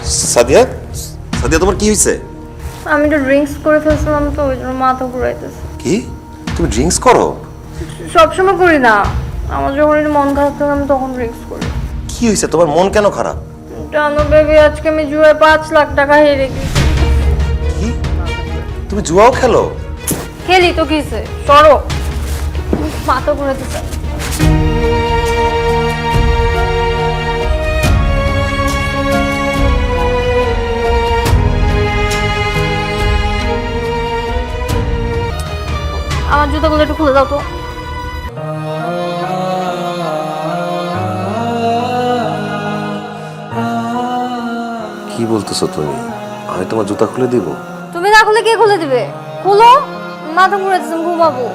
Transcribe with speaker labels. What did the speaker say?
Speaker 1: সাদিয়া, সাদিয়া তোমার কি হয়েছে?
Speaker 2: আমি তো ড্রিঙ্কস করে ফেলছিলাম, তো ওই জন্য মাথা ঘুরাইতেছে।
Speaker 1: কি তুমি ড্রিঙ্কস করো?
Speaker 2: সবসময় করি না, আমার যখন একটু মন খারাপ থাকে আমি তখন ড্রিঙ্কস করি।
Speaker 1: কি হয়েছে তোমার, মন কেন খারাপ?
Speaker 2: জানো বেবি, আজকে আমি জুয়ায় 5 লাখ টাকা হেরে গেছি।
Speaker 1: কি তুমি জুয়াও খেলো?
Speaker 2: খেলি তো কিসে, সরো, মাথা ঘুরাইতেছে। আমার জুতাগুলো একটু খুলে দাও তো।
Speaker 1: কি বলতেছো তুমি? আমি তোমার জুতা খুলে দিব?
Speaker 2: তুমি না খুলে কে খুলে দিবে? খুলো, মাথা ঘুরাইতেছে, ঘুমাবো।